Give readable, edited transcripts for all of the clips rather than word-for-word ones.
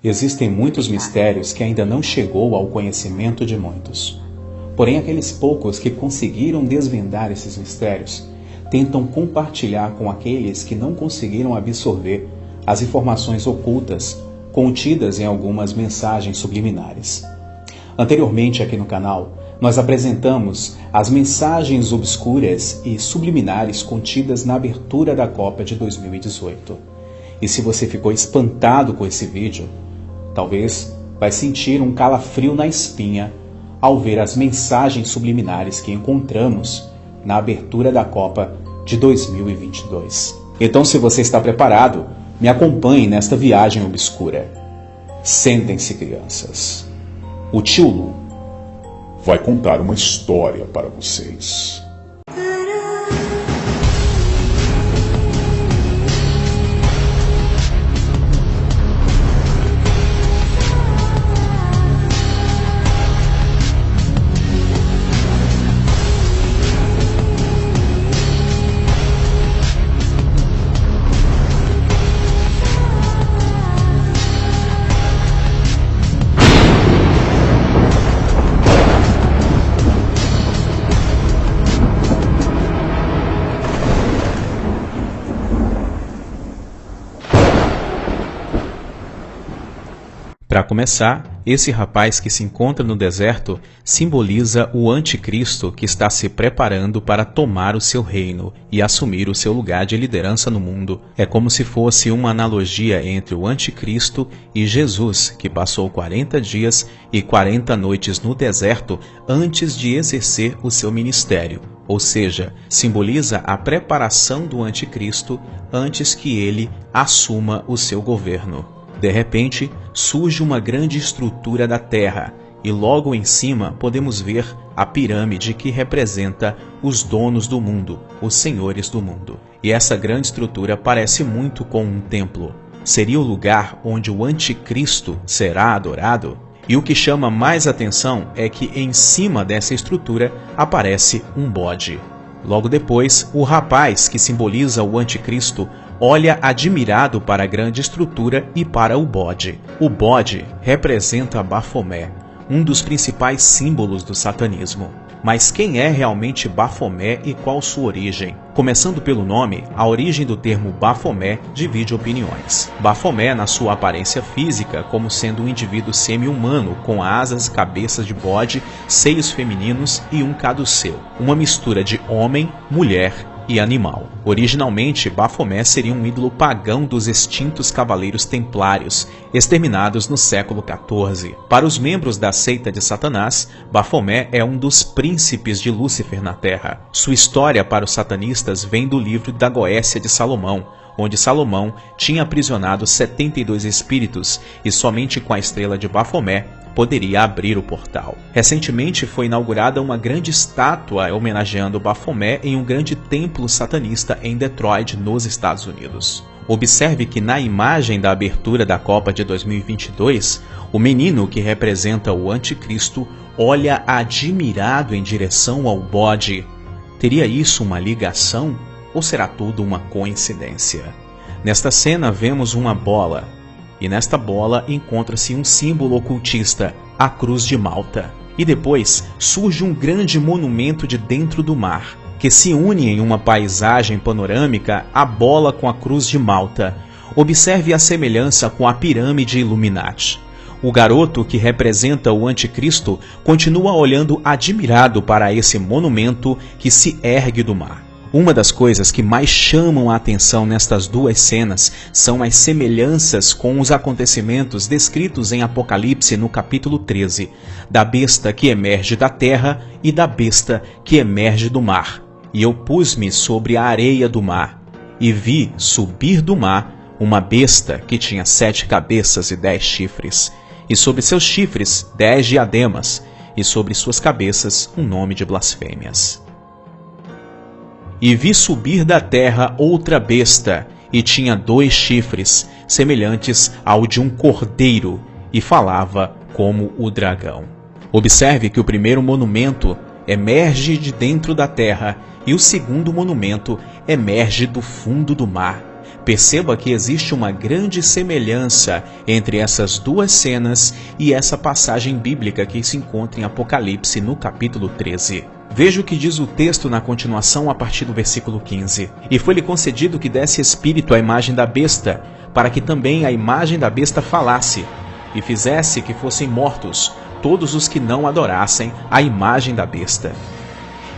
Existem muitos mistérios que ainda não chegou ao conhecimento de muitos. Porém, aqueles poucos que conseguiram desvendar esses mistérios tentam compartilhar com aqueles que não conseguiram absorver as informações ocultas contidas em algumas mensagens subliminares. Anteriormente, aqui no canal, nós apresentamos as mensagens obscuras e subliminares contidas na abertura da Copa de 2018. E se você ficou espantado com esse vídeo, talvez vai sentir um calafrio na espinha ao ver as mensagens subliminares que encontramos na abertura da Copa de 2022. Então, se você está preparado, me acompanhe nesta viagem obscura. Sentem-se, crianças. O tio Lu vai contar uma história para vocês. Para começar, esse rapaz que se encontra no deserto simboliza o anticristo que está se preparando para tomar o seu reino e assumir o seu lugar de liderança no mundo. É como se fosse uma analogia entre o anticristo e Jesus, que passou 40 dias e 40 noites no deserto antes de exercer o seu ministério. Ou seja, simboliza a preparação do anticristo antes que ele assuma o seu governo. De repente, surge uma grande estrutura da Terra e logo em cima podemos ver a pirâmide que representa os donos do mundo, os senhores do mundo. E essa grande estrutura parece muito com um templo. Seria o lugar onde o anticristo será adorado? E o que chama mais atenção é que em cima dessa estrutura aparece um bode. Logo depois, o rapaz que simboliza o anticristo olha admirado para a grande estrutura e para o bode. O bode representa Bafomé, um dos principais símbolos do satanismo. Mas quem é realmente Bafomé e qual sua origem? Começando pelo nome, a origem do termo Bafomé divide opiniões. Bafomé, na sua aparência física, como sendo um indivíduo semi-humano, com asas e cabeças de bode, seios femininos e um caduceu. Uma mistura de homem, mulher e animal. Originalmente, Bafomé seria um ídolo pagão dos extintos cavaleiros templários, exterminados no século XIV. Para os membros da seita de Satanás, Bafomé é um dos príncipes de Lúcifer na Terra. Sua história para os satanistas vem do livro da Goécia de Salomão, onde Salomão tinha aprisionado 72 espíritos e somente com a estrela de Bafomé poderia abrir o portal. Recentemente foi inaugurada uma grande estátua homenageando Bafomé em um grande templo satanista em Detroit, nos Estados Unidos. Observe que na imagem da abertura da Copa de 2022, o menino que representa o anticristo olha admirado em direção ao bode. Teria isso uma ligação ou será tudo uma coincidência? Nesta cena vemos uma bola. E nesta bola encontra-se um símbolo ocultista, a Cruz de Malta. E depois surge um grande monumento de dentro do mar, que se une em uma paisagem panorâmica a bola com a Cruz de Malta. Observe a semelhança com a pirâmide Illuminati. O garoto que representa o anticristo continua olhando admirado para esse monumento que se ergue do mar. Uma das coisas que mais chamam a atenção nestas duas cenas são as semelhanças com os acontecimentos descritos em Apocalipse no capítulo 13, da besta que emerge da terra e da besta que emerge do mar. E eu pus-me sobre a areia do mar, e vi subir do mar uma besta que tinha 7 cabeças e 10 chifres, e sobre seus chifres 10 diademas, e sobre suas cabeças um nome de blasfêmias. E vi subir da terra outra besta, e tinha 2 chifres, semelhantes ao de um cordeiro, e falava como o dragão. Observe que o primeiro monumento emerge de dentro da terra, e o segundo monumento emerge do fundo do mar. Perceba que existe uma grande semelhança entre essas duas cenas e essa passagem bíblica que se encontra em Apocalipse no capítulo 13. Veja o que diz o texto na continuação a partir do versículo 15. E foi-lhe concedido que desse espírito à imagem da besta, para que também a imagem da besta falasse, e fizesse que fossem mortos todos os que não adorassem a imagem da besta.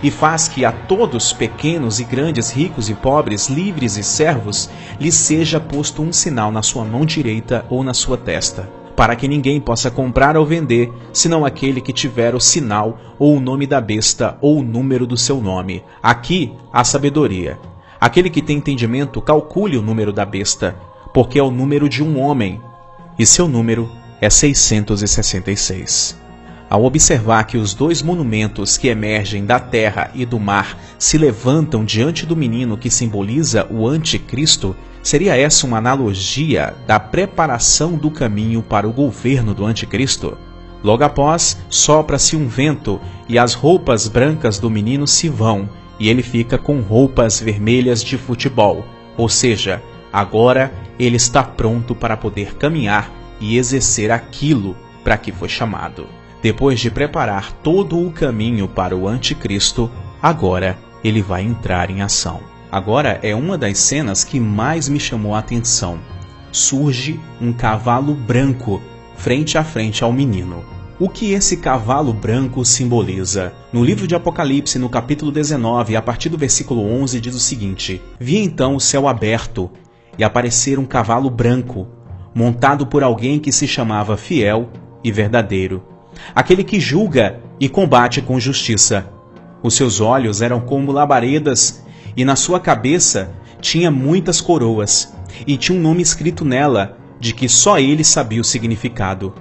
E faz que a todos, pequenos e grandes, ricos e pobres, livres e servos, lhes seja posto um sinal na sua mão direita ou na sua testa, para que ninguém possa comprar ou vender, senão aquele que tiver o sinal ou o nome da besta ou o número do seu nome. Aqui há sabedoria. Aquele que tem entendimento, calcule o número da besta, porque é o número de um homem, e seu número é 666. Ao observar que os dois monumentos que emergem da terra e do mar se levantam diante do menino que simboliza o anticristo, seria essa uma analogia da preparação do caminho para o governo do anticristo? Logo após, sopra-se um vento e as roupas brancas do menino se vão, e ele fica com roupas vermelhas de futebol, ou seja, agora ele está pronto para poder caminhar e exercer aquilo para que foi chamado. Depois de preparar todo o caminho para o anticristo, agora ele vai entrar em ação. Agora é uma das cenas que mais me chamou a atenção. Surge um cavalo branco frente a frente ao menino. O que esse cavalo branco simboliza? No livro de Apocalipse, no capítulo 19, a partir do versículo 11, diz o seguinte: Vi então o céu aberto, e aparecer um cavalo branco, montado por alguém que se chamava Fiel e Verdadeiro, aquele que julga e combate com justiça. Os seus olhos eram como labaredas, e na sua cabeça tinha muitas coroas, e tinha um nome escrito nela, de que só ele sabia o significado.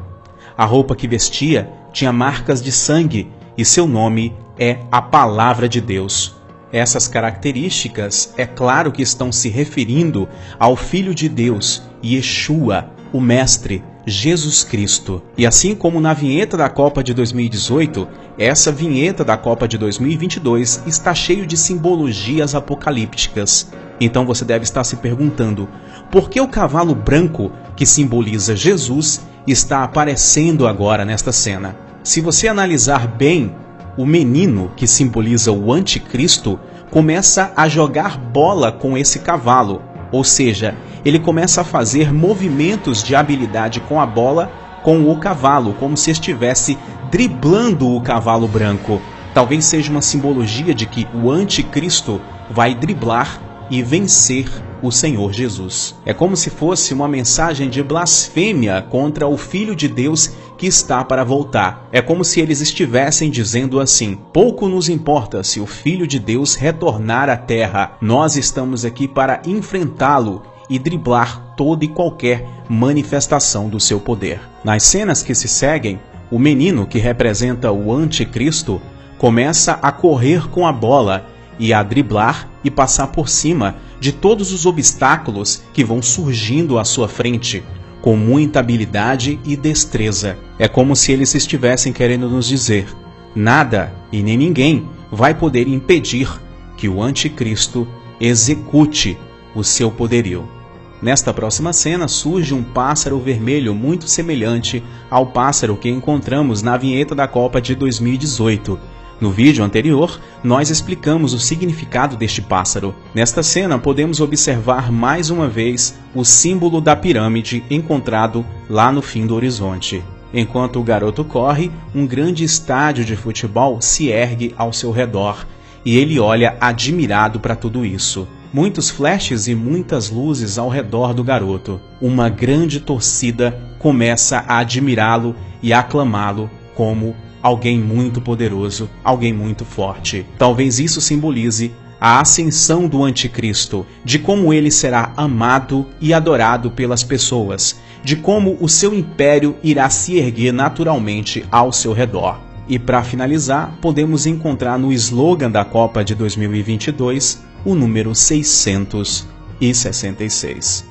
A roupa que vestia tinha marcas de sangue, e seu nome é a Palavra de Deus. Essas características, é claro que estão se referindo ao Filho de Deus, Yeshua, o Mestre, Jesus Cristo. E assim como na vinheta da Copa de 2018, essa vinheta da Copa de 2022 está cheio de simbologias apocalípticas. Então você deve estar se perguntando, por que o cavalo branco, que simboliza Jesus, está aparecendo agora nesta cena? Se você analisar bem, o menino, que simboliza o anticristo, começa a jogar bola com esse cavalo, ou seja, ele começa a fazer movimentos de habilidade com a bola, com o cavalo, como se estivesse driblando o cavalo branco. Talvez seja uma simbologia de que o anticristo vai driblar e vencer o Senhor Jesus. É como se fosse uma mensagem de blasfêmia contra o Filho de Deus que está para voltar. É como se eles estivessem dizendo assim: pouco nos importa se o Filho de Deus retornar à terra, nós estamos aqui para enfrentá-lo e driblar toda e qualquer manifestação do seu poder. Nas cenas que se seguem, o menino, que representa o anticristo, começa a correr com a bola e a driblar e passar por cima de todos os obstáculos que vão surgindo à sua frente, com muita habilidade e destreza. É como se eles estivessem querendo nos dizer: nada e nem ninguém vai poder impedir que o anticristo execute o seu poderio. Nesta próxima cena surge um pássaro vermelho muito semelhante ao pássaro que encontramos na vinheta da Copa de 2018. No vídeo anterior, nós explicamos o significado deste pássaro. Nesta cena, podemos observar mais uma vez o símbolo da pirâmide encontrado lá no fim do horizonte. Enquanto o garoto corre, um grande estádio de futebol se ergue ao seu redor, e ele olha admirado para tudo isso. Muitos flashes e muitas luzes ao redor do garoto. Uma grande torcida começa a admirá-lo e aclamá-lo como alguém muito poderoso, alguém muito forte. Talvez isso simbolize a ascensão do anticristo, de como ele será amado e adorado pelas pessoas, de como o seu império irá se erguer naturalmente ao seu redor. E para finalizar, podemos encontrar no slogan da Copa de 2022 o número 666.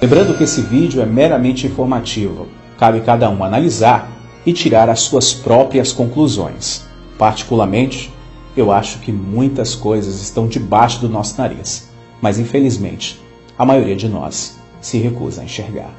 Lembrando que esse vídeo é meramente informativo. Cabe cada um analisar e tirar as suas próprias conclusões. Particularmente, eu acho que muitas coisas estão debaixo do nosso nariz. mas infelizmente a maioria de nós se recusa a enxergar.